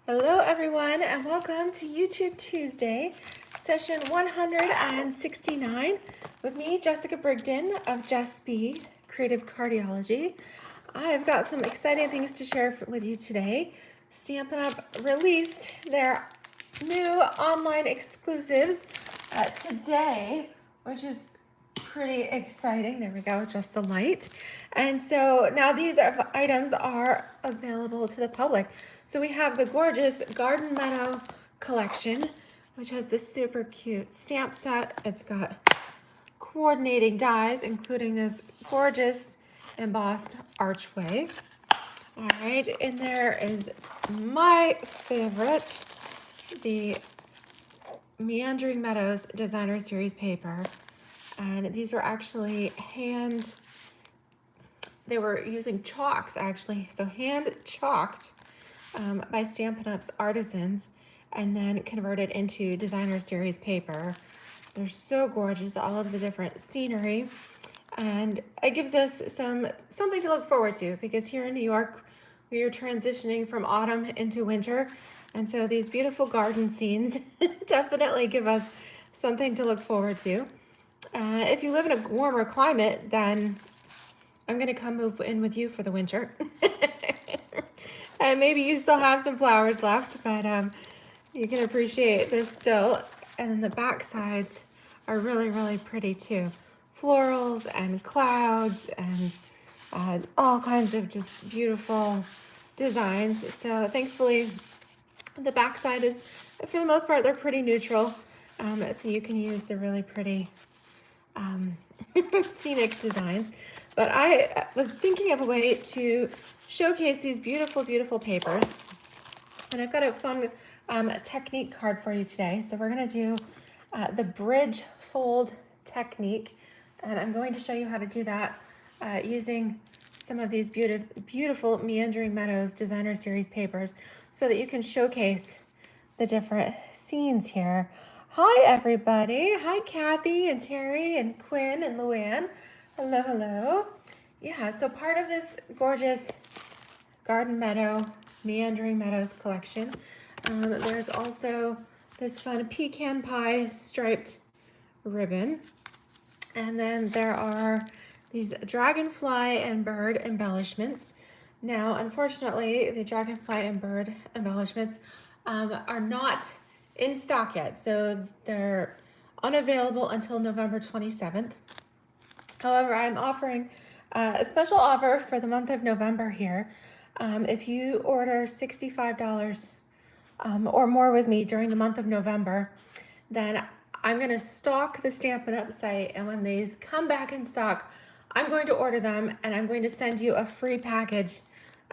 Hello everyone and welcome to YouTube Tuesday, session 169 with me, Jessica Brigden of Jess B, Creative Cardiology. I've got some exciting things to share with you today. Stampin' Up! Released their new online exclusives today, which is pretty exciting. There we go, adjust the light. And so now these items are available to the public. So we have the gorgeous Garden Meadow collection, which has this super cute stamp set. It's got coordinating dies, including this gorgeous embossed archway. All right, and there is my favorite, the Meandering Meadows Designer Series paper. And these were actually they were using chalks actually, so hand chalked by Stampin' Up's artisans and then converted into designer series paper. They're so gorgeous, all of the different scenery. And it gives us something to look forward to because here in New York, we are transitioning from autumn into winter. And so these beautiful garden scenes definitely give us something to look forward to. If you live in a warmer climate, then I'm gonna come move in with you for the winter. And maybe you still have some flowers left, but you can appreciate this still. And then the back sides are really, really pretty too. Florals and clouds and all kinds of just beautiful designs. So thankfully, the back side is, for the most part, they're pretty neutral. So you can use the really pretty scenic designs. But I was thinking of a way to showcase these beautiful, beautiful papers. And I've got a fun technique card for you today. So we're gonna do the bridge fold technique. And I'm going to show you how to do that using some of these beautiful Meandering Meadows Designer Series papers so that you can showcase the different scenes here. Hi, everybody. Hi, Kathy and Terry and Quinn and Luann. Hello, hello. Yeah, so part of this gorgeous Garden Meadow, Meandering Meadows collection, there's also this fun pecan pie striped ribbon. And then there are these dragonfly and bird embellishments. Now, unfortunately, the dragonfly and bird embellishments are not in stock yet, so they're unavailable until November 27th. However, I'm offering a special offer for the month of November here. If you order $65 or more with me during the month of November, then I'm going to stock the Stampin' Up! Site, and when these come back in stock, I'm going to order them, and I'm going to send you a free package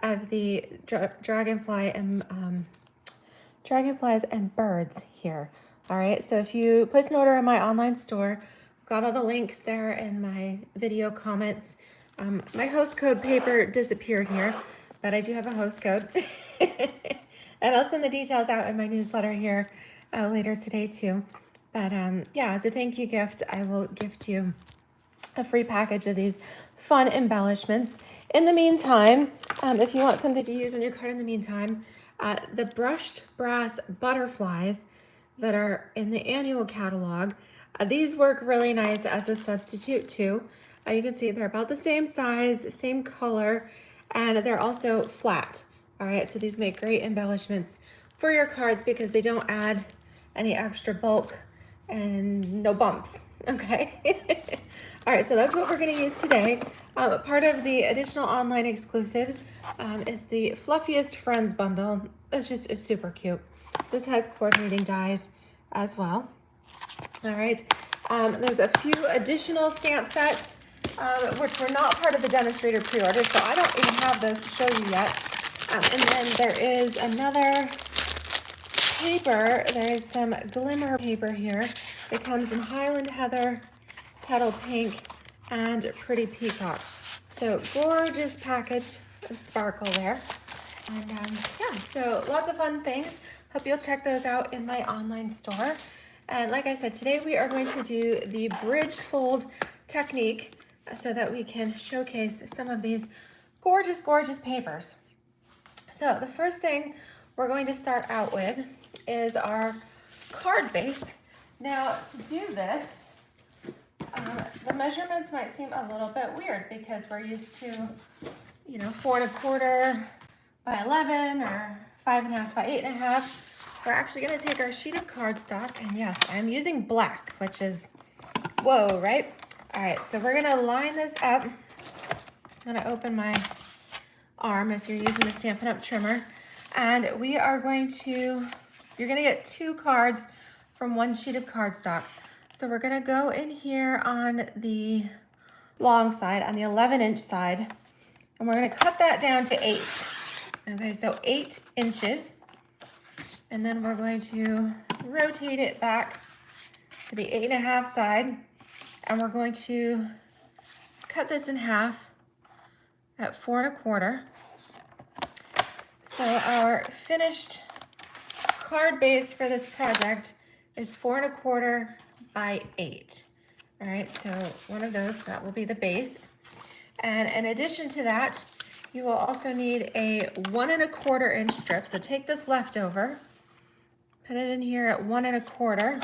of the dragonflies and birds here. All right, so if you place an order in my online store, I've got all the links there in my video comments. My host code paper disappeared here, but I do have a host code. And I'll send the details out in my newsletter here later today too. But yeah, as a thank you gift, I will gift you a free package of these fun embellishments. In the meantime, if you want something to use on your card in the meantime, the brushed brass butterflies that are in the annual catalog, these work really nice as a substitute too. You can see they're about the same size, same color, and they're also flat. All right, so these make great embellishments for your cards because they don't add any extra bulk and no bumps, okay? All right, so that's what we're gonna use today. Part of the additional online exclusives is the Fluffiest Friends bundle. It's super cute. This has coordinating dies as well. All right, there's a few additional stamp sets which were not part of the demonstrator pre-order, so I don't even have those to show you yet. And then there is another paper. There's some glimmer paper here. It comes in Highland Heather, Petal Pink, and Pretty Peacock. So gorgeous package of sparkle there. And yeah, so lots of fun things. Hope you'll check those out in my online store. And like I said, today we are going to do the bridge fold technique so that we can showcase some of these gorgeous, gorgeous papers. So the first thing we're going to start out with is our card base. Now to do this, the measurements might seem a little bit weird because we're used to, 4 1/4 by 11 or 5 1/2 by 8 1/2. We're actually going to take our sheet of cardstock, and yes, I'm using black, which is, whoa, right? All right, so we're going to line this up. I'm going to open my arm if you're using the Stampin' Up! Trimmer. And we are going to, you're going to get 2 cards from 1 sheet of cardstock. So we're going to go in here on the long side, on the 11-inch side, and we're going to cut that down to 8. Okay, so 8 inches. And then we're going to rotate it back to the 8 1/2 side, and we're going to cut this in half at 4 1/4. So our finished card base for this project is 4 1/4 by 8. All right, so one of those, that will be the base. And in addition to that, you will also need a 1 1/4 inch strip. So take this leftover, put it in here at 1 1/4.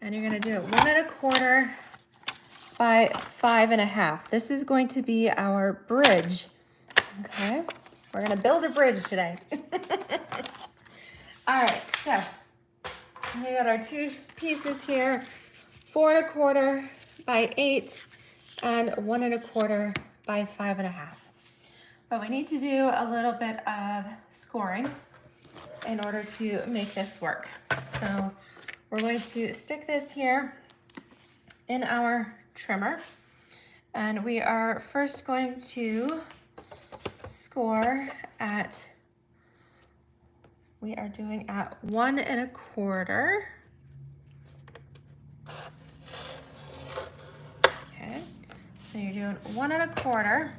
And you're gonna do it 1 1/4 by 5 1/2. This is going to be our bridge, okay? We're gonna build a bridge today. All right, so we got our 2 pieces here, 4 1/4 by 8 and 1 1/4 by 5 1/2. But we need to do a little bit of scoring in order to make this work. So we're going to stick this here in our trimmer, and we are first going to score at, we are doing at 1 1/4. Okay, so you're doing 1 1/4,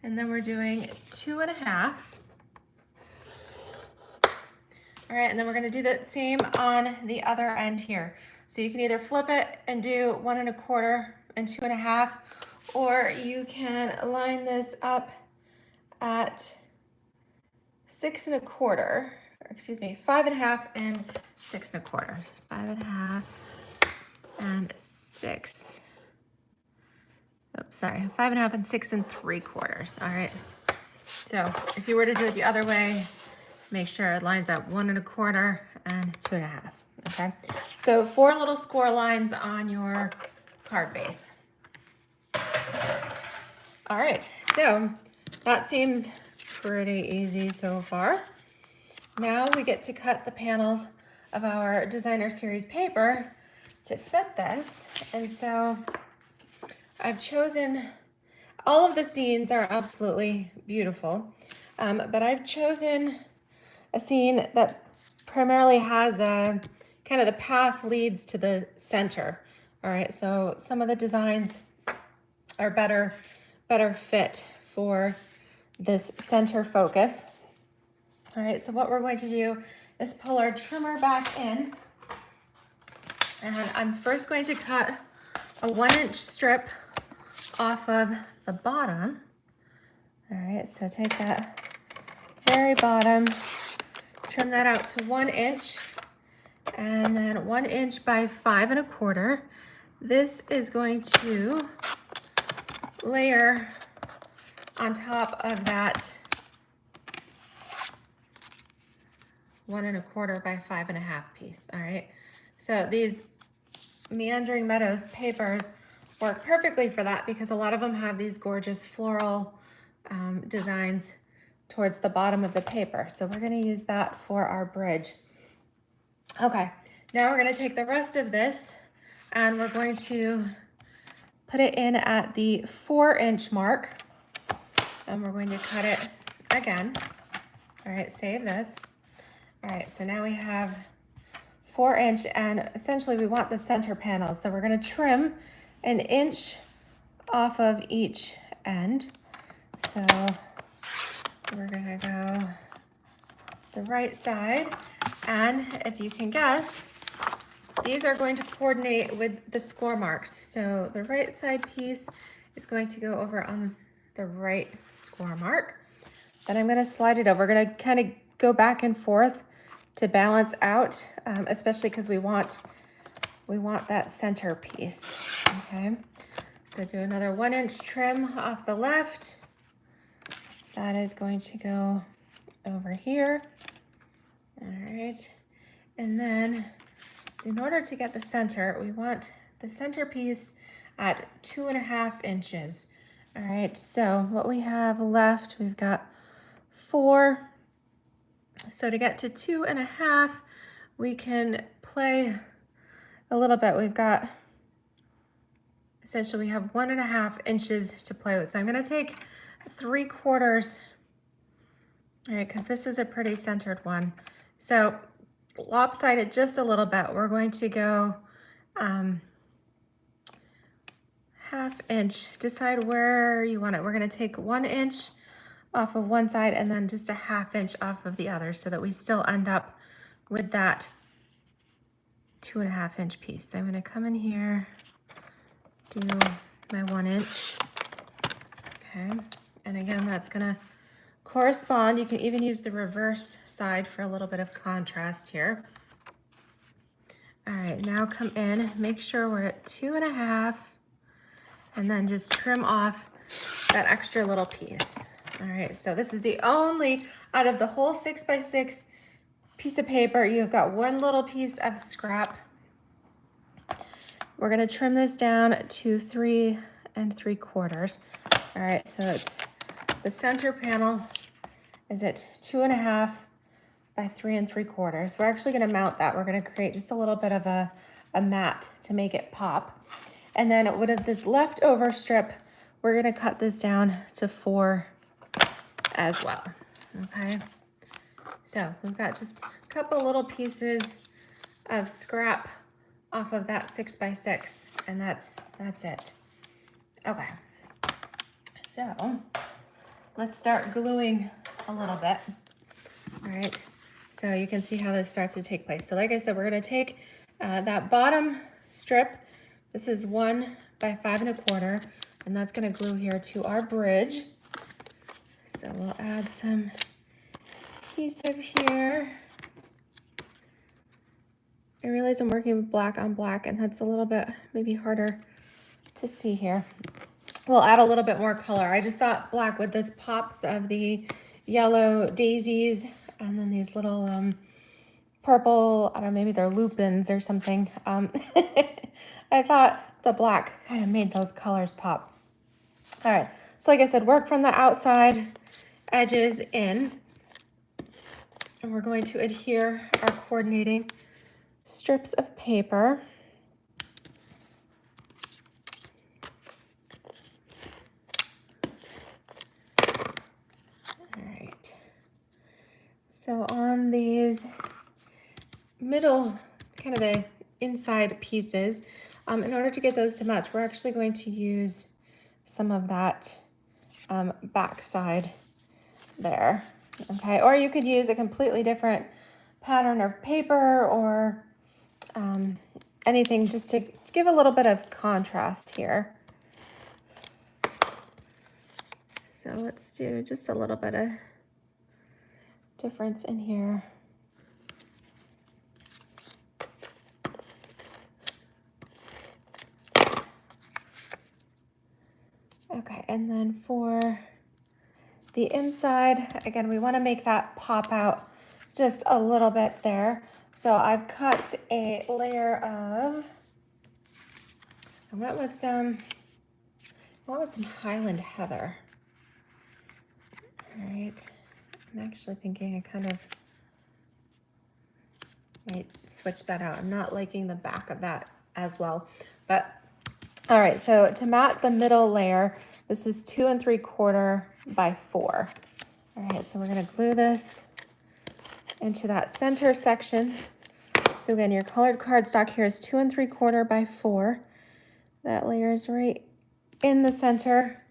and then we're doing 2 1/2. All right, and then we're gonna do the same on the other end here. So you can either flip it and do 1 1/4 and 2 1/2, or you can line this up at 6 1/4, or excuse me, 5 1/2 and 6 1/4. 5 1/2 and 6. Oops, sorry, 5 1/2 and 6 3/4. All right. So if you were to do it the other way, make sure it lines up 1 1/4 and 2 1/2. Okay. So 4 little score lines on your card base. All right. So that seems pretty easy so far. Now we get to cut the panels of our designer series paper to fit this. And so I've chosen, all of the scenes are absolutely beautiful, but I've chosen a scene that primarily has a kind of the path leads to the center. All right, so some of the designs are better fit for this center focus. All right, so what we're going to do is pull our trimmer back in, and I'm first going to cut a 1-inch strip off of the bottom. All right, so take that very bottom, trim that out to 1 inch, and then 1 inch by 5 1/4. This is going to layer on top of that 1 1/4 by 5 1/2 piece. All right, so these Meandering Meadows papers work perfectly for that because a lot of them have these gorgeous floral designs towards the bottom of the paper. So we're going to use that for our bridge. Okay, now we're going to take the rest of this and we're going to put it in at the 4-inch mark, and we're going to cut it again. All right, save this. All right, so now we have 4-inch, and essentially we want the center panel. So we're going to trim 1 inch off of each end. So we're going to go the right side, and if you can guess, these are going to coordinate with the score marks. So the right side piece is going to go over on the right score mark. Then I'm gonna slide it over. We're gonna kind of go back and forth to balance out, especially because we want that center piece, okay? So do another 1 inch trim off the left. That is going to go over here. All right, and then in order to get the center, we want the center piece at 2.5 inches. All right, so what we have left, we've got 4. So to get to 2.5, we can play a little bit. We've got, essentially we have 1.5 inches to play with. So I'm gonna take 3/4, all right, because this is a pretty centered one. So lopsided just a little bit. We're going to go 1/2 inch. Decide where you want it. We're gonna take 1 inch off of one side and then just a 1/2 inch off of the other so that we still end up with that 2.5 inch piece. So I'm gonna come in here, do my 1 inch, okay? And again, that's gonna correspond. You can even use the reverse side for a little bit of contrast here. All right, now come in, make sure we're at 2.5, and then just trim off that extra little piece. All right, so this is the only, out of the whole 6x6 piece of paper, you've got one little piece of scrap. We're gonna trim this down to 3 3/4. All right, so it's the center panel is at 2.5 by 3 3/4. We're actually gonna mount that. We're gonna create just a little bit of a mat to make it pop. And then with this leftover strip, we're gonna cut this down to 4 as well, okay? So we've got just a couple little pieces of scrap off of that 6x6, and that's it. Okay, so let's start gluing a little bit. All right, so you can see how this starts to take place. So like I said, we're gonna take that bottom strip. This is 1 by 5 1/4, and that's gonna glue here to our bridge. So we'll add some adhesive here. I realize I'm working with black on black, and that's a little bit maybe harder to see here. We'll add a little bit more color. I just thought black with this pops of the yellow daisies and then these little purple, I don't know, maybe they're lupins or something. I thought the black kind of made those colors pop. All right, so like I said, work from the outside edges in, and we're going to adhere our coordinating strips of paper. All right, so on these middle, kind of the inside pieces, in order to get those to match, we're actually going to use some of that back side there, okay? Or you could use a completely different pattern of paper or anything just to give a little bit of contrast here. So let's do just a little bit of difference in here. Okay, and then for the inside, again, we want to make that pop out just a little bit there. So I've cut a layer of, I went with some Highland Heather. All right, I'm actually thinking I kind of might switch that out. I'm not liking the back of that as well, but all right, so to mat the middle layer, this is 2 3/4 by 4. All right, so we're gonna glue this into that center section. So again, your colored cardstock here is 2 3/4 by 4. That layer is right in the center.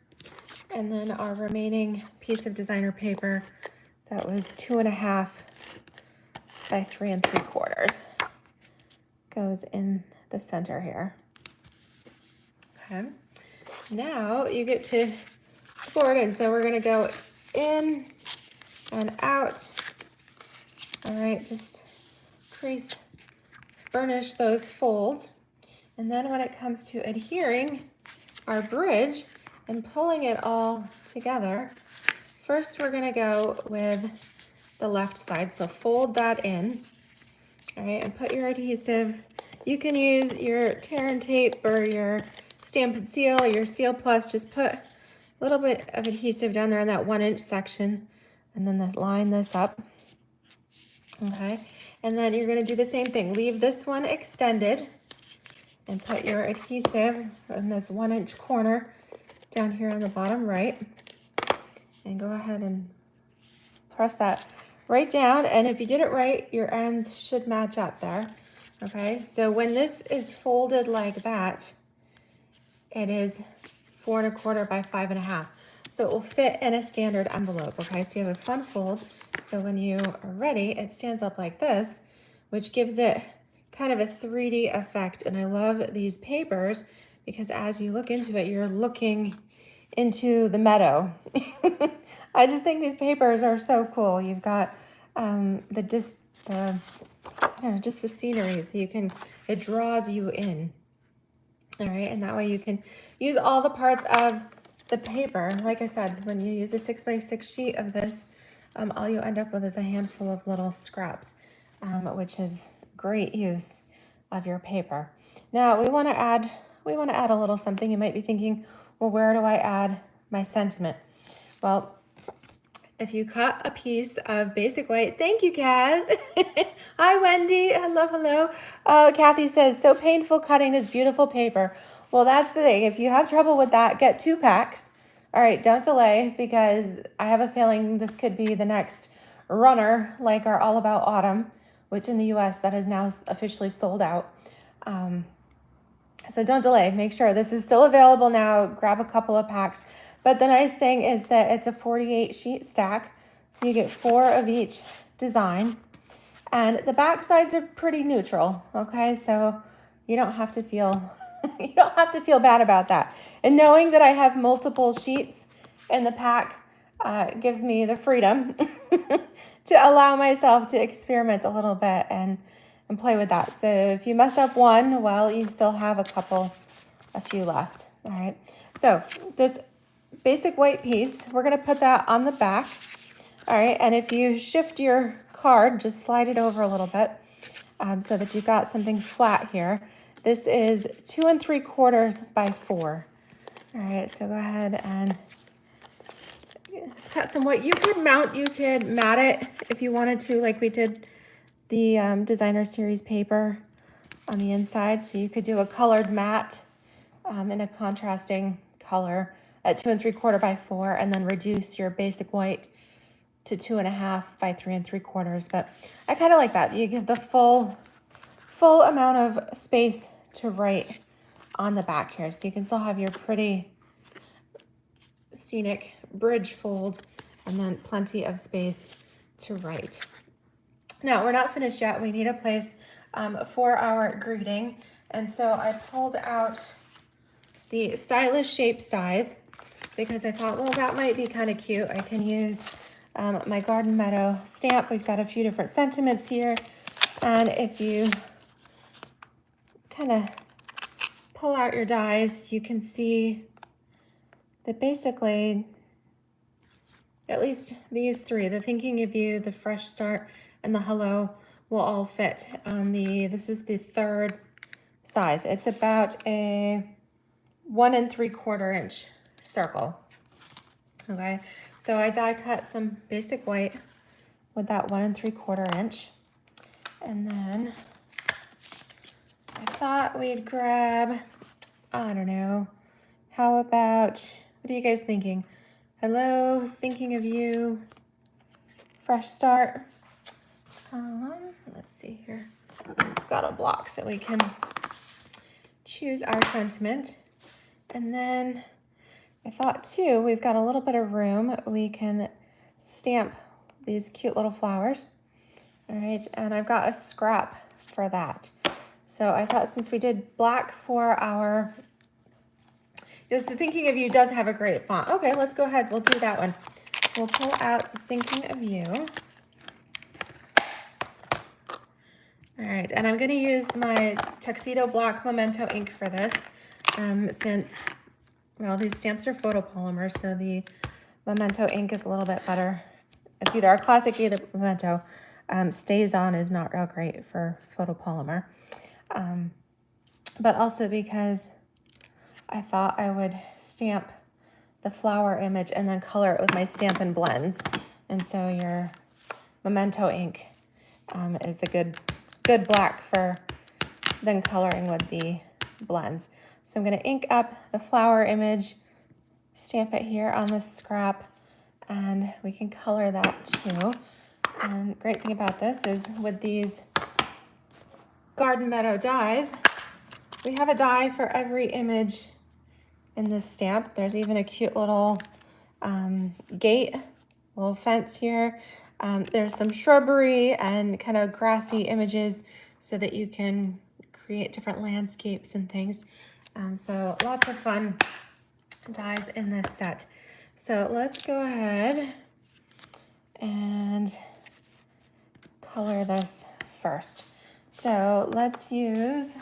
And then our remaining piece of designer paper, that was 2.5 by 3 3/4, goes in the center here. Okay, Now you get to score it in. So we're gonna go in and out. All right, just crease, burnish those folds. And then when it comes to adhering our bridge and pulling it all together, first we're gonna go with the left side. So fold that in, all right, and put your adhesive. You can use your tear and tape or your Stamp and Seal or your Seal Plus. Just put a little bit of adhesive down there in that 1-inch section, and then line this up, okay? And then you're gonna do the same thing. Leave this one extended and put your adhesive in this 1-inch corner down here on the bottom right. And go ahead and press that right down. And if you did it right, your ends should match up there, okay? So when this is folded like that, it is 4 1/4 by 5 1/2. So it will fit in a standard envelope, okay? So you have a fun fold. So when you are ready, it stands up like this, which gives it kind of a 3D effect. And I love these papers because as you look into it, you're looking into the meadow. I just think these papers are so cool. You've got just the scenery, so it draws you in. All right, and that way you can use all the parts of the paper. Like I said, when you use a 6x6 sheet of this, all you end up with is a handful of little scraps, which is great use of your paper. Now we want to add a little something. You might be thinking, well, where do I add my sentiment? Well, if you cut a piece of basic white, thank you, Kaz. Hi, Wendy. Hello, hello. Kathy says, so painful cutting this beautiful paper. Well, that's the thing. If you have trouble with that, get 2 packs. All right, don't delay, because I have a feeling this could be the next runner, like our All About Autumn, which in the US that is now officially sold out. So don't delay. Make sure this is still available now. Grab a couple of packs. But the nice thing is that it's a 48 sheet stack, so you get 4 of each design. And the back sides are pretty neutral, okay? So you don't have to feel bad about that. And knowing that I have multiple sheets in the pack gives me the freedom to allow myself to experiment a little bit and play with that. So if you mess up one, well, you still have a few left. All right. So this basic white piece, we're going to put that on the back. All right. And if you shift your card, just slide it over a little bit so that you've got something flat here. This is 2 3/4 by 4. All right. So go ahead and just cut some white. You could mat it if you wanted to, like we did the designer series paper on the inside. So you could do a colored matte in a contrasting color at 2 3/4 by 4, and then reduce your basic white to 2 1/2 by 3 3/4. But I kind of like that. You give the full amount of space to write on the back here. So you can still have your pretty scenic bridge fold and then plenty of space to write. Now, we're not finished yet. We need a place for our greeting. And so I pulled out the Stylish Shapes dies because I thought, well, that might be kind of cute. I can use my Garden Meadow stamp. We've got a few different sentiments here. And if you kind of pull out your dies, you can see that basically, at least these 3, the Thinking of You, the Fresh Start, and the Hello, will all fit on this is the 3rd size. It's about a 1 3/4 inch circle. Okay, so I die cut some basic white with that 1 3/4 inch. And then I thought we'd grab, I don't know, how about, what are you guys thinking? Hello, Thinking of You, Fresh Start. Let's see here. Got a block so we can choose our sentiment. And then I thought too, we've got a little bit of room. We can stamp these cute little flowers. All right, and I've got a scrap for that. So I thought since we did black for our Because the Thinking of You does have a great font. Okay, let's go ahead. We'll do that one. We'll pull out the Thinking of You. All right, and I'm going to use my Tuxedo Black Memento ink for this since, well, these stamps are photopolymers, so the Memento ink is a little bit better. It's either a classic Memento. Stays on is not real great for photopolymer. But also because I thought I would stamp the flower image and then color it with my Stampin' Blends. And so your Memento ink is the good black for then coloring with the blends. So I'm going to ink up the flower image, stamp it here on this scrap, and we can color that too. And great thing about this is with these Garden Meadow dies, we have a die for every image in this stamp. There's even a cute little gate, little fence here. There's some shrubbery and kind of grassy images so that you can create different landscapes and things. So lots of fun dies in this set. So let's go ahead and color this first. So let's use,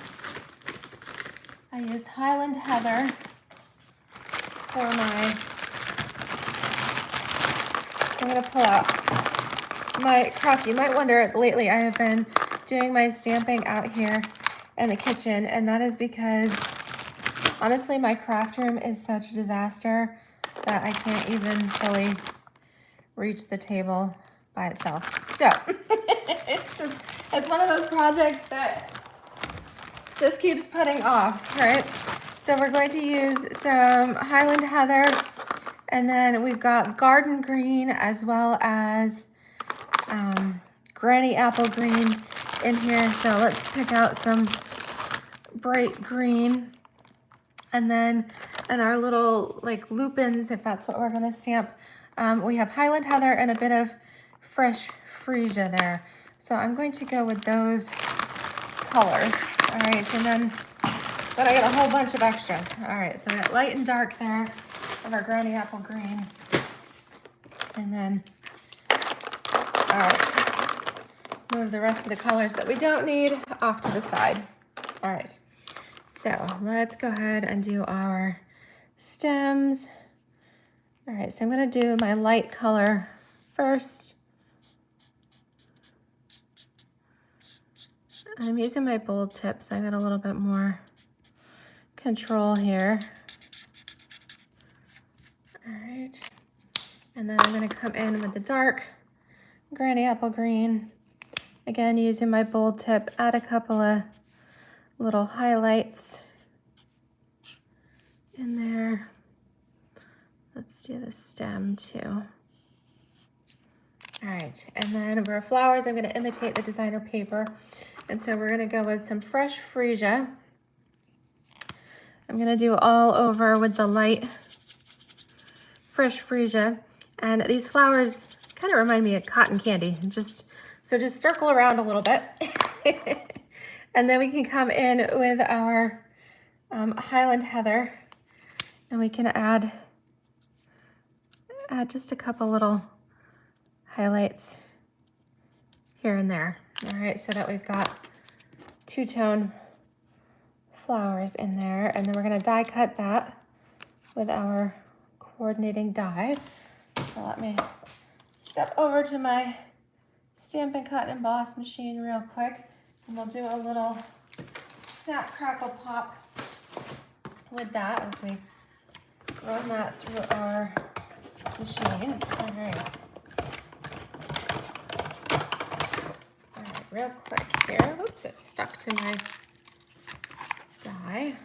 I used Highland Heather for my, so I'm going to pull out my craft. You might wonder, lately I have been doing my stamping out here in the kitchen, and that is because honestly my craft room is such a disaster that I can't even fully reach the table by itself. So it's one of those projects that just keeps putting off, right? So we're going to use some Highland Heather, and then we've got Garden Green as well as Granny Apple Green in here. So let's pick out some bright green. And then in our little like lupins, if that's what we're gonna stamp, we have Highland Heather and a bit of fresh freesia there. So I'm going to go with those colors. All right, and then I got a whole bunch of extras. All right, so I got light and dark there of our Granny Apple Green. And then, all right, move the rest of the colors that we don't need off to the side. All right, so let's go ahead and do our stems. All right, so I'm gonna do my light color first. I'm using my bold tip, so I got a little bit more control here. All right, and then I'm gonna come in with the dark Granny Apple Green. Again, using my bold tip, add a couple of little highlights in there. Let's do the stem too. All right, and then for our flowers, I'm gonna imitate the designer paper. And so we're gonna go with some fresh freesia. I'm gonna do all over with the light fresh freesia. And these flowers kind of remind me of cotton candy. So just circle around a little bit. And then we can come in with our Highland Heather, and we can add just a couple little highlights here and there. All right, so that we've got two-tone flowers in there, and then we're gonna die cut that with our coordinating die. So let me step over to my Stampin' Cut and Emboss machine real quick, and we'll do a little snap, crackle, pop with that as we run that through our machine. All right. Real quick here. Oops, it stuck to my die.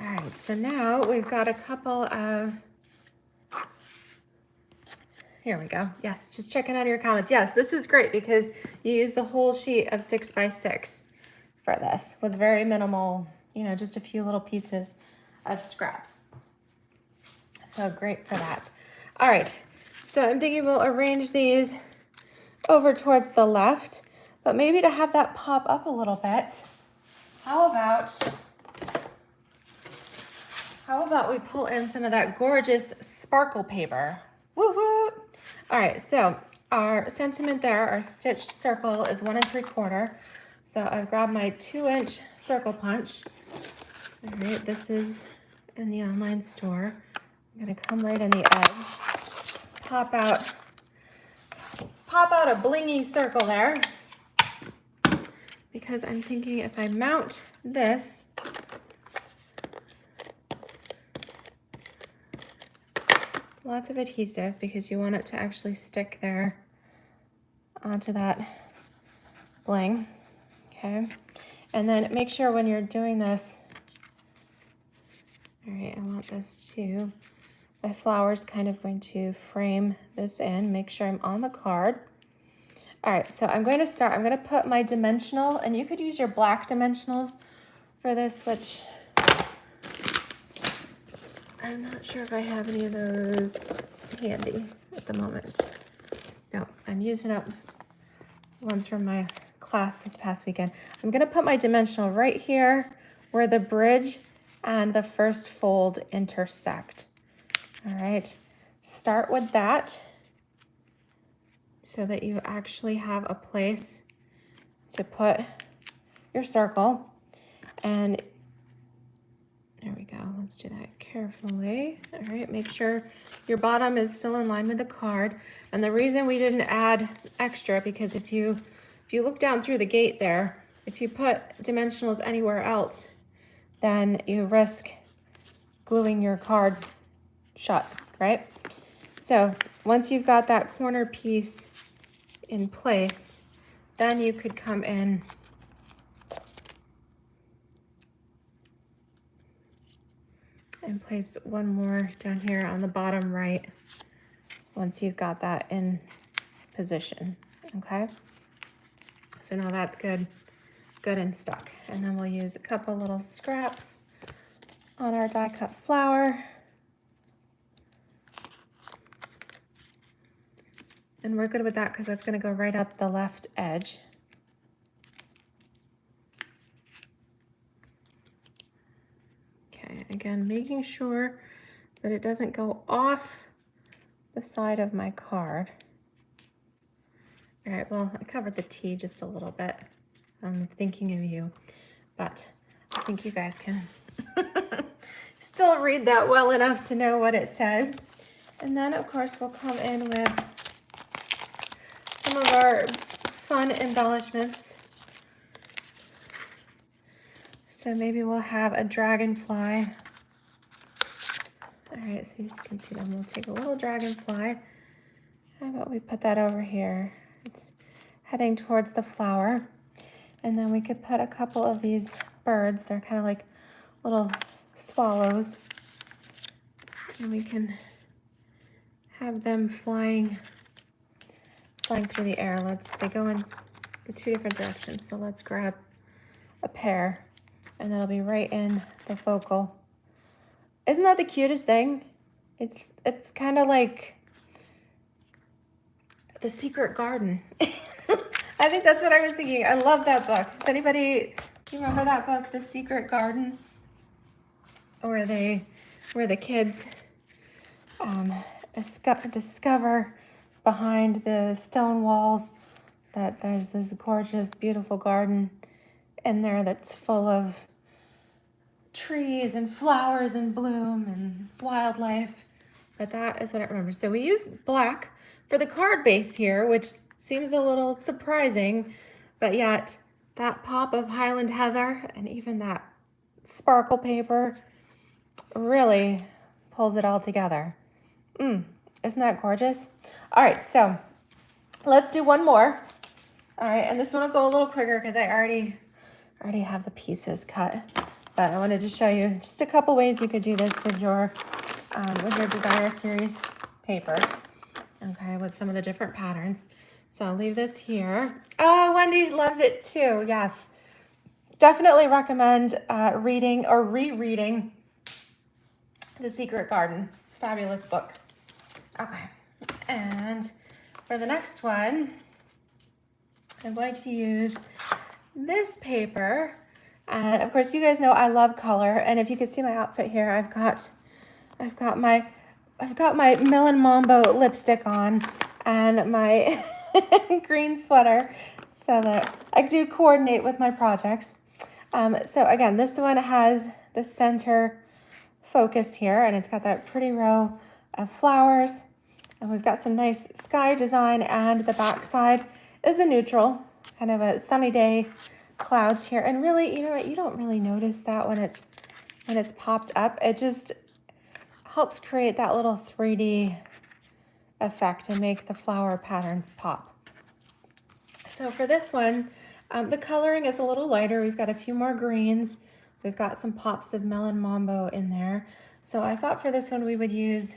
All right, so now we've got a couple of, here we go. Yes, just checking out your comments. Yes, this is great because you use the whole sheet of 6x6 for this with very minimal, you know, just a few little pieces of scraps. So great for that. All right, so I'm thinking we'll arrange these over towards the left, but maybe to have that pop up a little bit, how about How about we pull in some of that gorgeous sparkle paper? Woo woo! All right, so our sentiment there, our stitched circle is 1 3/4. So I've grabbed my 2-inch circle punch. All right, this is in the online store. I'm gonna come right in the edge, pop out a blingy circle there, because I'm thinking if I mount this, lots of adhesive because you want it to actually stick there onto that bling, okay? And then make sure when you're doing this, all right, I want this to, my flower's kind of going to frame this in, make sure I'm on the card. All right, so I'm going to start, I'm gonna put my dimensional, and you could use your black dimensionals for this, which I'm not sure if I have any of those handy at the moment. No, I'm using up ones from my class this past weekend. I'm gonna put my dimensional right here where the bridge and the first fold intersect. All right, start with that so that you actually have a place to put your circle. And there we go, let's do that carefully. All right, make sure your bottom is still in line with the card. And the reason we didn't add extra, because if you look down through the gate there, if you put dimensionals anywhere else, then you risk gluing your card shut, right? So once you've got that corner piece in place, then you could come in and place one more down here on the bottom right once you've got that in position, okay? So now that's good and stuck. And then we'll use a couple little scraps on our die cut flower. And we're good with that because that's gonna go right up the left edge. Okay, again, making sure that it doesn't go off the side of my card. All right, well, I covered the T just a little bit. I'm thinking of you, but I think you guys can still read that well enough to know what it says. And then, of course, we'll come in with some of our fun embellishments. So maybe we'll have a dragonfly. All right, so you can see them. We'll take a little dragonfly. How about we put that over here? It's heading towards the flower. And then we could put a couple of these birds. They're kind of like little swallows. And we can have them flying through the air. They go in the 2 different directions. So let's grab a pair and that'll be right in the focal. Isn't that the cutest thing? It's kind of like The Secret Garden. I think that's what I was thinking. I love that book. Does anybody, do you remember that book, The Secret Garden? Where the kids discover behind the stone walls that there's this gorgeous, beautiful garden in there that's full of trees and flowers and bloom and wildlife. But that is what I remember. So we use black for the card base here, which seems a little surprising, but yet that pop of Highland Heather and even that sparkle paper really pulls it all together. Isn't that gorgeous? All right, so let's do one more. All right, and this one will go a little quicker because I already have the pieces cut. But I wanted to show you just a couple ways you could do this with your designer series papers. Okay, with some of the different patterns. So I'll leave this here. Oh, Wendy loves it too. Yes, definitely recommend reading or rereading The Secret Garden. Fabulous book. Okay, and for the next one, I'm going to use this paper. And of course, you guys know I love color. And if you could see my outfit here, I've got my Melon Mambo lipstick on and my green sweater so that I do coordinate with my projects. So again, this one has the center focus here, and it's got that pretty row of flowers, and we've got some nice sky design, and the back side is a neutral, kind of a sunny day, clouds here. And really, you know what, you don't really notice that when it's popped up. It just helps create that little 3D effect and make the flower patterns pop. So for this one, the coloring is a little lighter. We've got a few more greens. We've got some pops of Melon Mambo in there. So I thought for this one we would use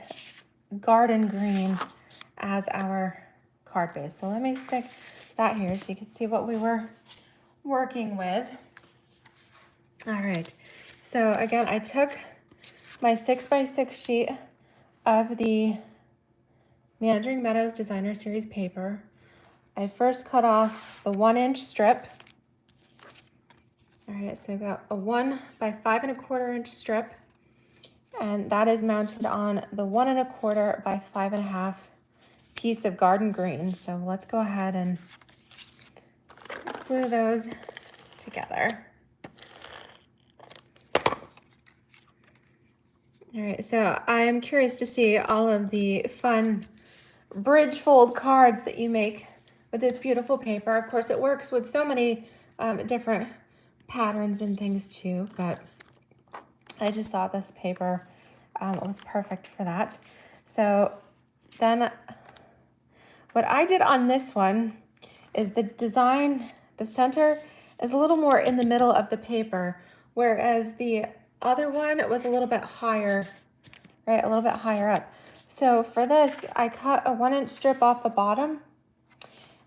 garden green as our card base. So let me stick that here so you can see what we were working with. All right, so again, I took my 6x6 sheet of the Meandering Meadows Designer Series paper. I first cut off the 1-inch strip. All right, so I've got a 1 by 5 1/4 inch strip, and that is mounted on the 1 1/4 by 5 1/2 piece of garden green. So let's go ahead and glue those together. All right, so I am curious to see all of the fun bridge fold cards that you make with this beautiful paper. Of course, it works with so many different patterns and things too, but I just thought this paper was perfect for that. So then what I did on this one is the design, the center is a little more in the middle of the paper, whereas the other one was a little bit higher, right? A little bit higher up. So for this, I cut a 1-inch strip off the bottom.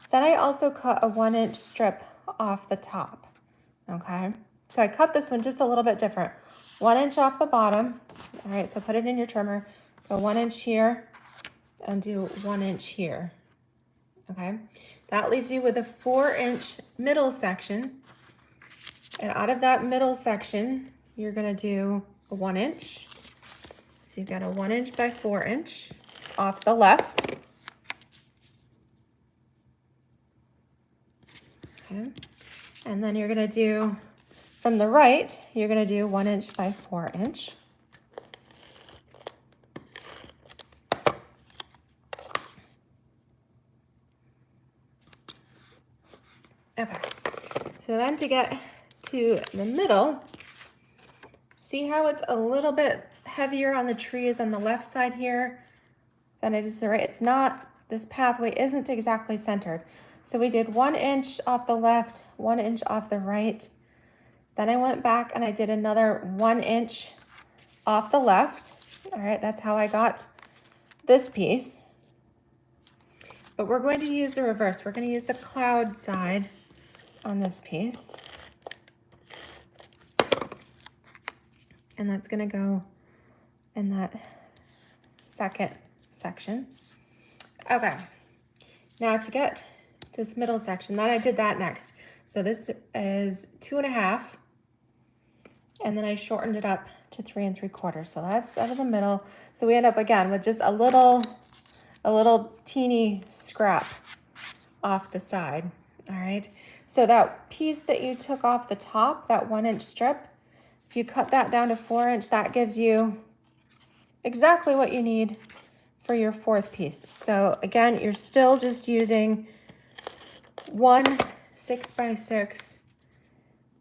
Then I also cut a 1-inch strip off the top, okay? So I cut this one just a little bit different. 1 inch off the bottom. All right, so put it in your trimmer. Go 1 inch here and do 1 inch here, okay? That leaves you with a 4-inch middle section. And out of that middle section, you're gonna do a 1 inch. So you've got a 1 inch by 4 inch off the left. Okay. And then you're gonna do, from the right, you're gonna do 1 inch by 4 inch. Okay, so then to get to the middle, see how it's a little bit heavier on the trees on the left side here than it is the right? It's not, this pathway isn't exactly centered. So we did 1 inch off the left, 1 inch off the right. Then I went back and I did another 1 inch off the left. All right, that's how I got this piece. But we're going to use the reverse. We're going to use the cloud side on this piece. And that's going to go in that second section. Okay, now to get to this middle section, then I did that next. So this is 2 1/2, and then I shortened it up to 3 3/4. So that's out of the middle. So we end up again with just a little teeny scrap off the side. All right, so that piece that you took off the top, that 1 inch strip, if you cut that down to 4 inch, that gives you exactly what you need for your fourth piece. So again, you're still just using 1 6x6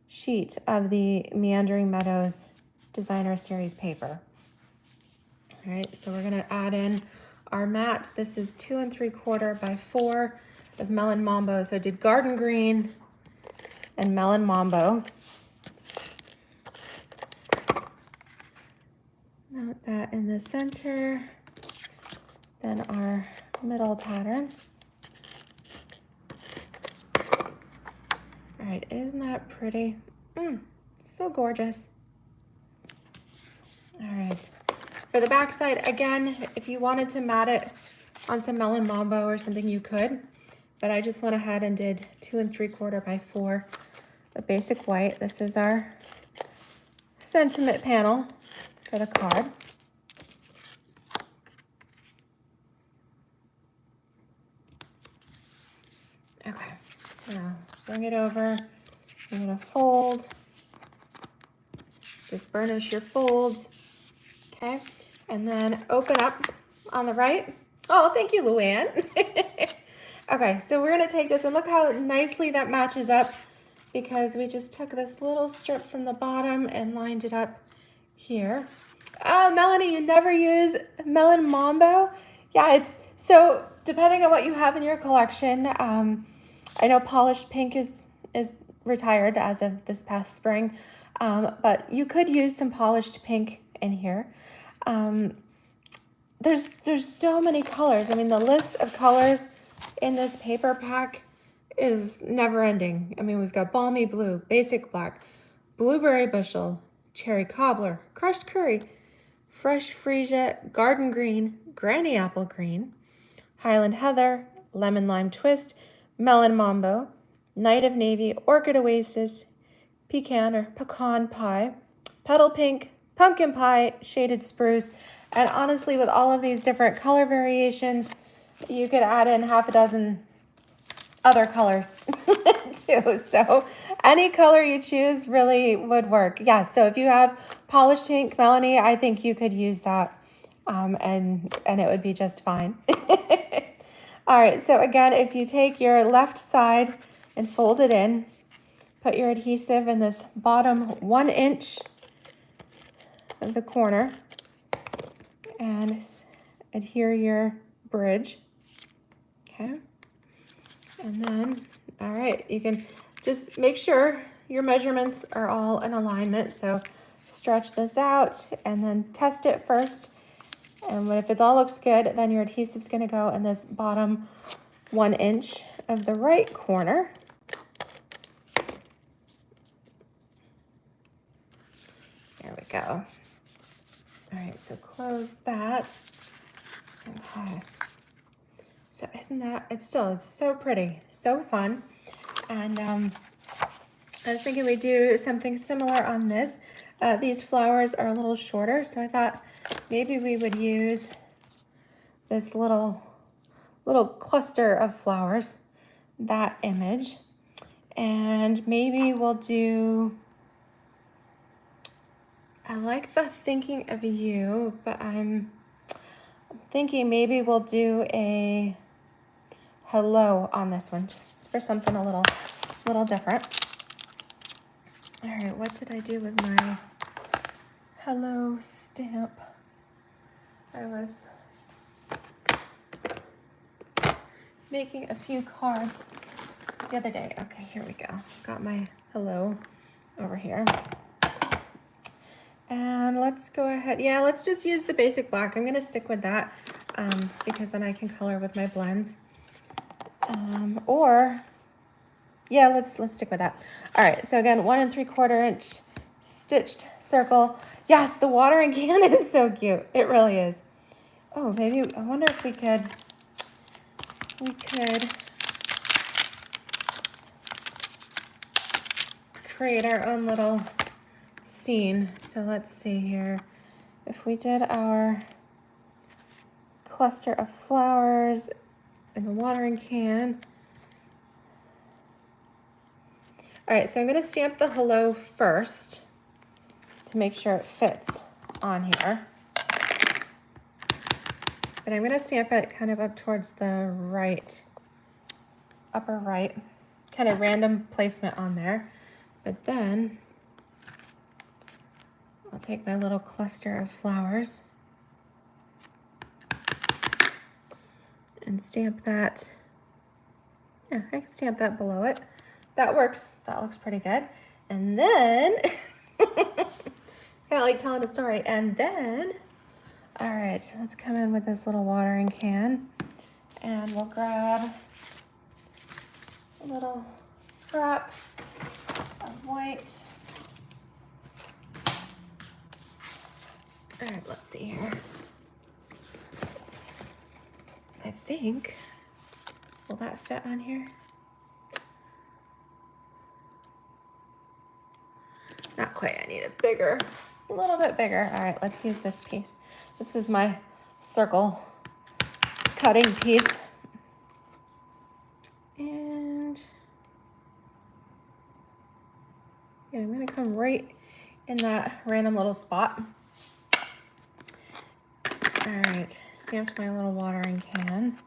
sheet of the Meandering Meadows Designer Series paper. All right, so we're gonna add in our mat. This is 2 3/4 by 4 of Melon Mambo. So I did garden green and Melon Mambo. Mount that in the center. Then our middle pattern. All right, isn't that pretty? So gorgeous. All right, for the back side, again, if you wanted to mat it on some Melon Mambo or something, you could, but I just went ahead and did 2 3/4 by 4, the basic white. This is our sentiment panel for the card. Okay, now bring it over. You're gonna fold. Just burnish your folds, okay? And then open up on the right. Oh, thank you, Luann. Okay, so we're gonna take this and look how nicely that matches up because we just took this little strip from the bottom and lined it up here. Oh, Melanie, you never use Melon Mambo? Yeah, it's so depending on what you have in your collection. I know polished pink is retired as of this past spring, but you could use some polished pink in here. There's so many colors. I mean, the list of colors in this paper pack is never ending. I mean, we've got balmy blue, basic black, blueberry bushel, cherry cobbler, crushed curry, fresh freesia, garden green, granny apple green, Highland heather, lemon lime twist, melon mambo, night of navy, orchid oasis, pecan or pecan pie, petal pink, pumpkin pie, shaded spruce. And honestly, with all of these different color variations, you could add in half a dozen other colors too. So any color you choose really would work. Yeah, so if you have polished pink, Melanie, I think you could use that and it would be just fine. All right, so again, if you take your left side and fold it in, put your adhesive in this bottom 1 inch of the corner and adhere your bridge, okay? And then, all right, you can just make sure your measurements are all in alignment. So stretch this out and then test it first. And if it all looks good, then your adhesive's gonna go in this bottom 1 inch of the right corner. There we go. All right, so close that. Okay. So isn't that, it's so pretty, so fun. And I was thinking we'd do something similar on this. These flowers are a little shorter, so I thought maybe we would use this little cluster of flowers, that image. And maybe we'll do, I like the thinking of you, but I'm thinking maybe we'll do a hello on this one, just for something a little different. All right, what did I do with my hello stamp? I was making a few cards the other day. Okay, here we go. Got my hello over here. And let's go ahead. Yeah, let's just use the basic black. I'm gonna stick with that because then I can color with my blends. Or yeah, let's stick with that. All right, so again, 1 3/4 inch stitched circle. Yes, the watering can is so cute. It really is. Oh, maybe, I wonder if we could create our own little scene. So let's see here. If we did our cluster of flowers in the watering can. All right, so I'm gonna stamp the hello first to make sure it fits on here. But I'm gonna stamp it kind of up towards the right, upper right, kind of random placement on there. But then I'll take my little cluster of flowers and stamp that. Yeah, I can stamp that below it. That works, that looks pretty good. And then, kind of like telling a story. And then, all right, let's come in with this little watering can and we'll grab a little scrap of white. All right, let's see here. I think, will that fit on here? Not not quite. I need a little bit bigger. All right, let's use this piece. This is my circle cutting piece. And yeah, I'm gonna come right in that random little spot. All right, stamped my little watering can.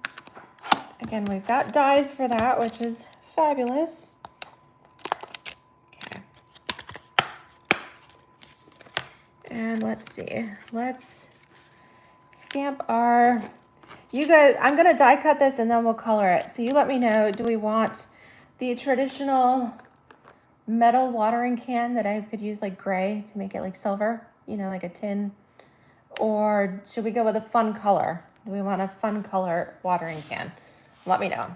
Again, we've got dies for that, which is fabulous. Okay. And let's see, let's stamp our, you guys, I'm gonna die cut this and then we'll color it. So you let me know, do we want the traditional metal watering can that I could use like gray to make it like silver, you know, like a tin? Or should we go with a fun color? Do we want a fun color watering can? Let me know.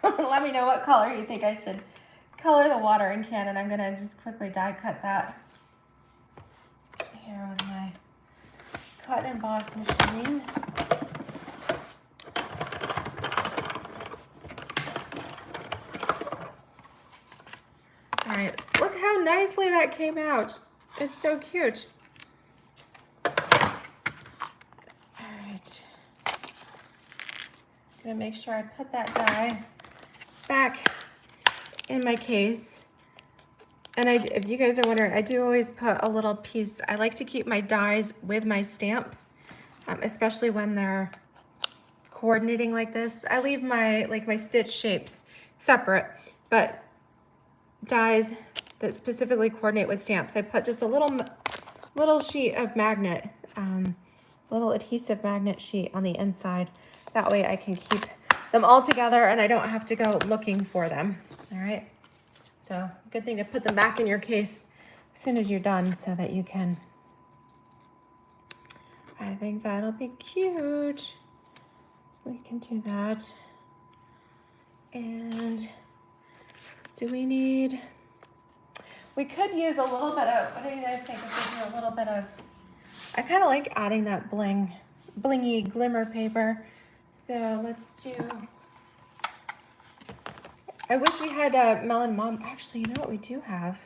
Let me know what color you think I should color the watering can, and I'm gonna just quickly die cut that here with my cut and emboss machine. All right, look how nicely that came out. It's so cute. Gonna make sure I put that die back in my case. And if you guys are wondering, I do always put a little piece. I like to keep my dies with my stamps, especially when they're coordinating like this. I leave my my stitch shapes separate, but dies that specifically coordinate with stamps, I put just a little sheet of magnet, little adhesive magnet sheet on the inside. That way I can keep them all together and I don't have to go looking for them. All right. So good thing to put them back in your case as soon as you're done so that you can, I think that'll be cute. We can do that. And do we need, we could use a little bit of, what do you guys think if we do a little bit of, I kind of like adding that blingy glimmer paper. So let's do, I wish we had a Melon Mom. Actually, you know what we do have?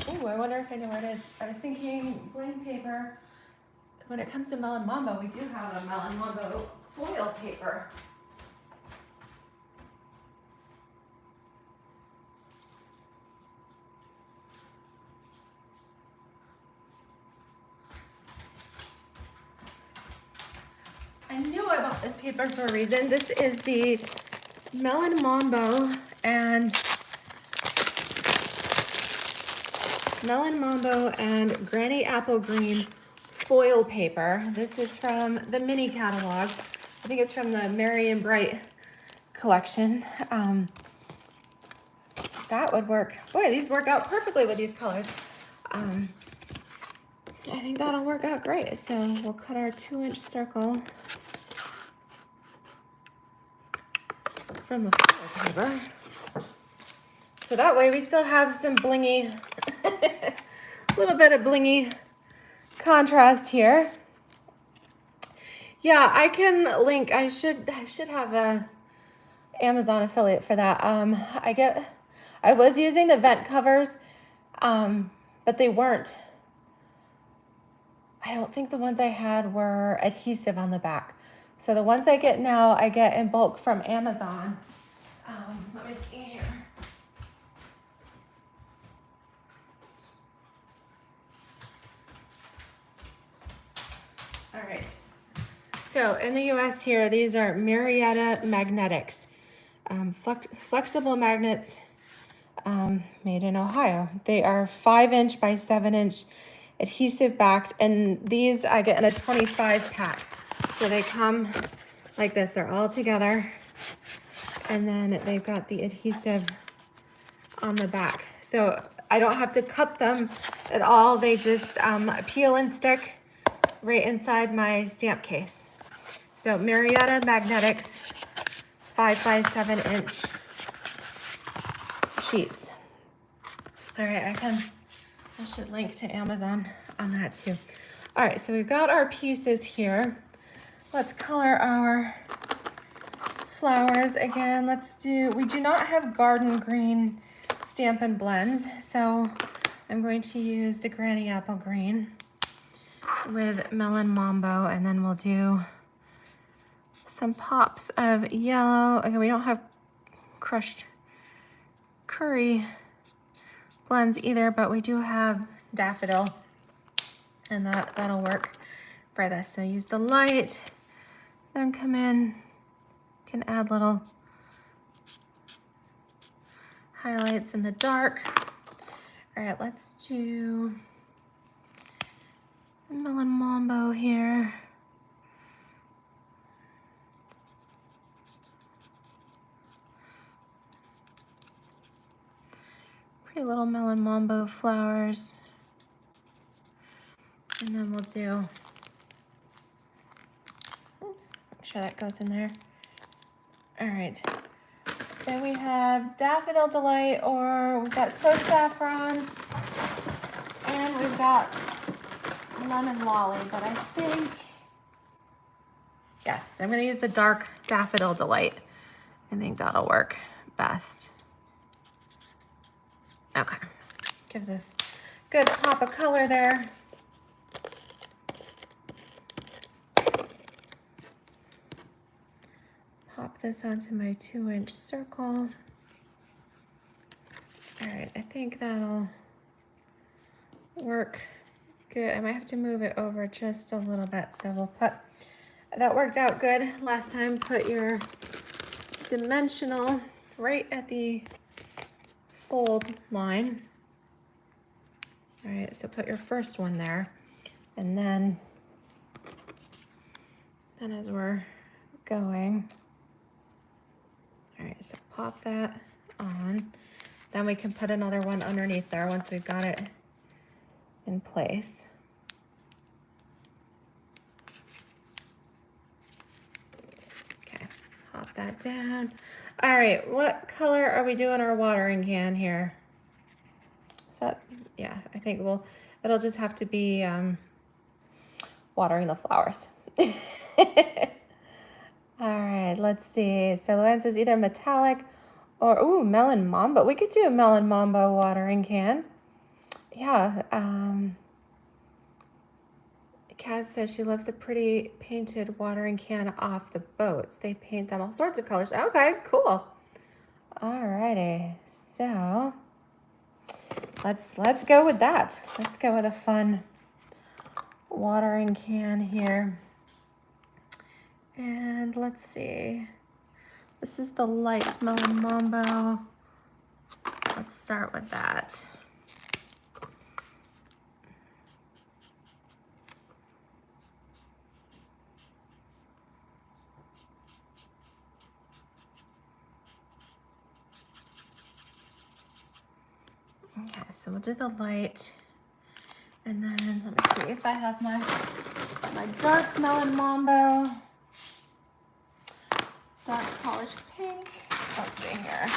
Oh, I wonder if I know where it is. I was thinking bling paper. When it comes to Melon Mambo, we do have a Melon Mambo foil paper. I knew I bought this paper for a reason. This is the Melon Mambo and Granny Apple Green foil paper. This is from the mini catalog. I think it's from the Merry and Bright collection. That would work. Boy, these work out perfectly with these colors. I think that'll work out great. So we'll cut our 2-inch circle from the foil paper. So that way we still have some blingy, a little bit of blingy contrast here. Yeah, I can link, I should have a Amazon affiliate for that. I was using the vent covers, but they weren't, I don't think the ones I had were adhesive on the back. So the ones I get now, I get in bulk from Amazon. Let me see here. All right. So in the US here, these are Marietta Magnetics, flexible magnets made in Ohio. They are 5-inch by 7-inch adhesive backed, and these I get in a 25 pack. So they come like this, they're all together. And then they've got the adhesive on the back. So I don't have to cut them at all. They just peel and stick right inside my stamp case. So Marietta Magnetics 5 by 7-inch sheets. All right, I should link to Amazon on that too. All right, so we've got our pieces here. Let's color our flowers again. We do not have garden green Stampin' Blends. So I'm going to use the Granny Apple Green with Melon Mambo, and then we'll do some pops of yellow. Okay, we don't have crushed curry blends either, but we do have daffodil, and that'll work for this. So use the light, then come in, can add little highlights in the dark. All right, let's do Melon Mambo here. Pretty little Melon Mambo flowers. And then we'll do, oops, make sure that goes in there. All right. Then we have Daffodil Delight, or we've got So Saffron, and we've got Lemon Lolly, but I think, yes, I'm gonna use the dark Daffodil Delight. I think that'll work best. Okay, gives us good pop of color there. Pop this onto my 2-inch circle. All right, I think that'll work good. I might have to move it over just a little bit. So we'll put, that worked out good last time. Put your dimensional right at the fold line. All right, so put your first one there. And then as we're going, all right, so pop that on. Then we can put another one underneath there once we've got it in place. Okay, pop that down. All right, what color are we doing our watering can here? Is that, yeah, I think it'll just have to be watering the flowers. All right, let's see. So Luann says either metallic or, ooh, Melon Mambo. We could do a Melon Mambo watering can. Yeah. Kaz says she loves the pretty painted watering can off the boats. They paint them all sorts of colors. Okay, cool. All righty. So let's go with that. Let's go with a fun watering can here. And let's see. This is the light Melon Mambo. Let's start with that. Okay, so we'll do the light. And then let me see if I have my dark Melon Mambo. Dark polished pink. Let's see here.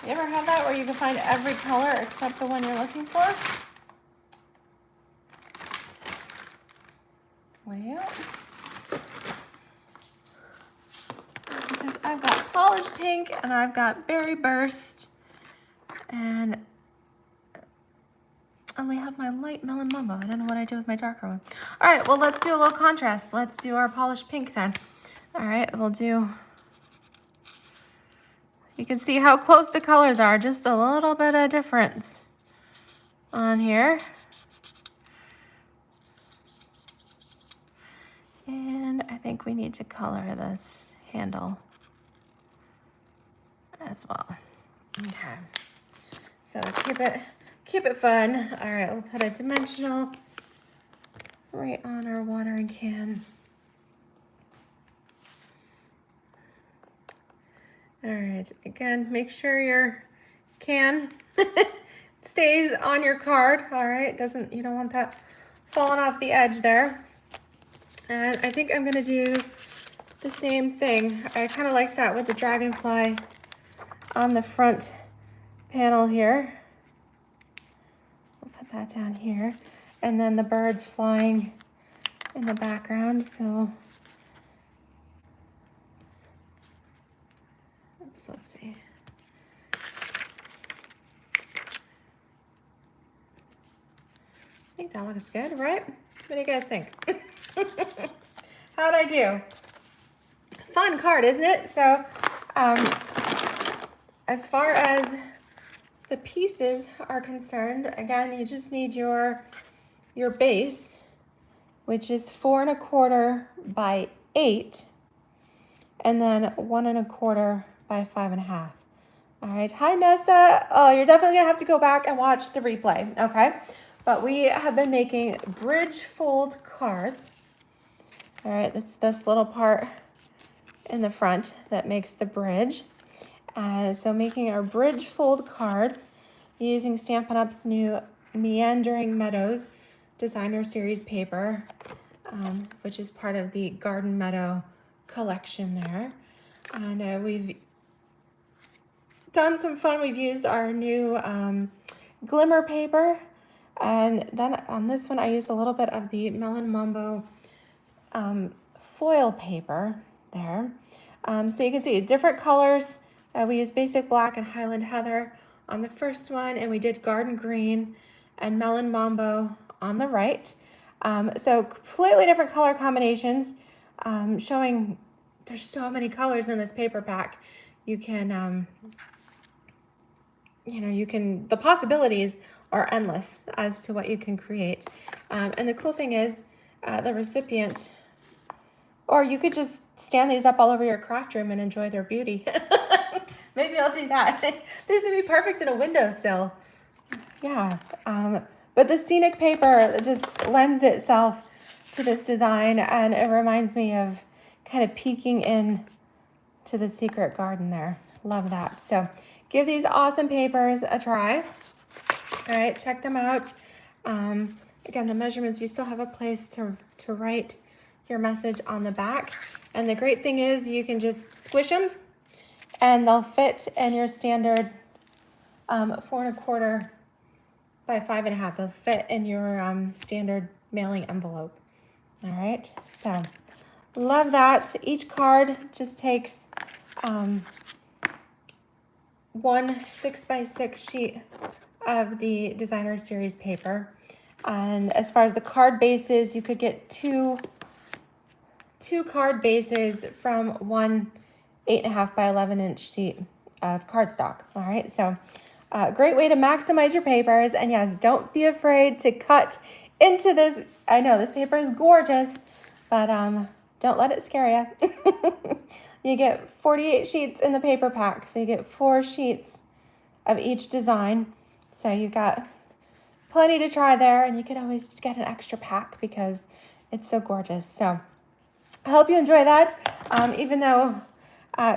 You ever have that where you can find every color except the one you're looking for? Well, because I've got polished pink and I've got berry burst and only have my light Melon Mambo. I don't know what I did with my darker one. All right, well, let's do a little contrast. Let's do our polished pink then. All right, we'll do, you can see how close the colors are, just a little bit of difference on here. And I think we need to color this handle as well. Okay, so keep it fun. All right, we'll put a dimensional right on our watering can. All right, again, make sure your can stays on your card. All right, you don't want that falling off the edge there. And I think I'm gonna do the same thing. I kind of like that with the dragonfly on the front panel here. We'll put that down here. And then the birds flying in the background. So Let's see. I think that looks good, right? What do you guys think? How'd I do? Fun card, isn't it? So, as far as the pieces are concerned, again, you just need your base, which is 4 1/4 by 8, and then 1 1/4 by 5 1/2. All right, hi Nessa. Oh, you're definitely gonna have to go back and watch the replay, okay? But we have been making bridge fold cards. All right, it's this little part in the front that makes the bridge. So making our bridge fold cards using Stampin' Up's new Meandering Meadows designer series paper, which is part of the Garden Meadow collection there. And we've done some fun. We've used our new glimmer paper, and then on this one I used a little bit of the Melon Mambo foil paper there. So you can see different colors. We used basic black and Highland Heather on the first one, and we did garden green and Melon Mambo on the right. So completely different color combinations, showing there's so many colors in this paper pack. You can, the possibilities are endless as to what you can create. And the cool thing is the recipient, or you could just stand these up all over your craft room and enjoy their beauty. Maybe I'll do that. This would be perfect in a windowsill. Yeah, but the scenic paper just lends itself to this design, and it reminds me of kind of peeking in to the secret garden there. Love that. So give these awesome papers a try. All right, check them out. Again, the measurements, you still have a place to write your message on the back. And the great thing is you can just squish them and they'll fit in your standard 4 1/4 by 5 1/2. Those fit in your standard mailing envelope. All right, so love that. Each card just takes one 6x6 sheet of the designer series paper. And as far as the card bases, you could get two card bases from one 8 1/2 by 11 inch sheet of cardstock. All right, so great way to maximize your papers. And yes, don't be afraid to cut into this. I know this paper is gorgeous, but don't let it scare you. You get 48 sheets in the paper pack, so you get 4 sheets of each design. So you've got plenty to try there, and you can always just get an extra pack because it's so gorgeous. So I hope you enjoy that, even though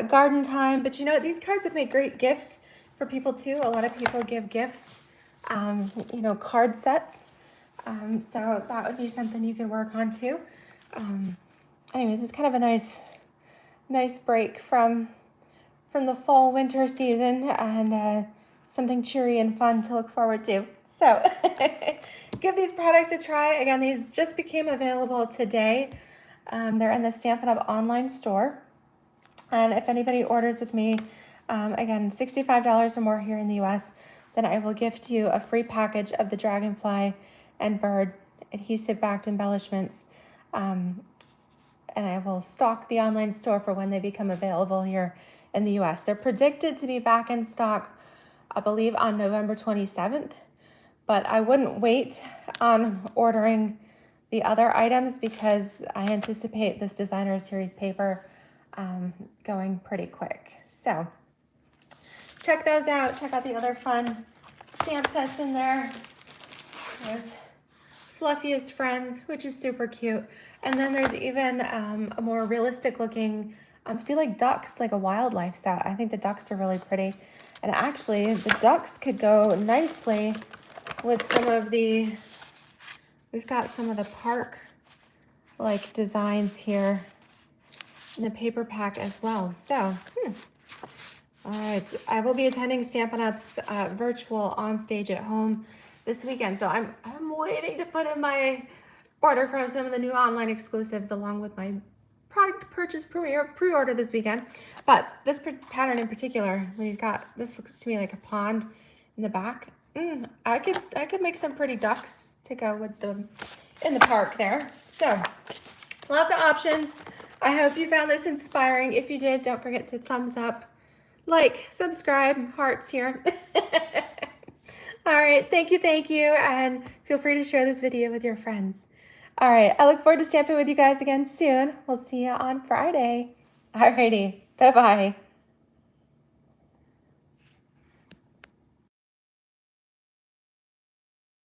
garden time, but you know what, these cards would make great gifts for people too. A lot of people give gifts, card sets. So that would be something you could work on too. Anyways, it's kind of a nice break from the fall winter season, and something cheery and fun to look forward to. So give these products a try. Again, these just became available today. They're in the Stampin' Up! Online store. And if anybody orders with me, again, $65 or more here in the US, then I will gift you a free package of the Dragonfly and Bird Adhesive Backed embellishments. And I will stock the online store for when they become available here in the US. They're predicted to be back in stock, I believe, on November 27th. But I wouldn't wait on ordering the other items because I anticipate this designer series paper going pretty quick. So check those out. Check out the other fun stamp sets in there. There's Fluffiest Friends, which is super cute. And then there's even a more realistic looking, I feel like ducks, like a wildlife set. I think the ducks are really pretty. And actually the ducks could go nicely with some of the, we've got some of the park like designs here in the paper pack as well. So, all right, I will be attending Stampin' Up's virtual on stage at home this weekend. So I'm waiting to put in my order from some of the new online exclusives along with my product purchase pre-order this weekend. But this pattern in particular, we've got, this looks to me like a pond in the back. I could make some pretty ducks to go with them in the park there. So lots of options. I hope you found this inspiring. If you did, don't forget to thumbs up, like, subscribe, hearts here. All right, thank you, and feel free to share this video with your friends. All right, I look forward to stamping with you guys again soon. We'll see you on Friday. All righty, bye-bye.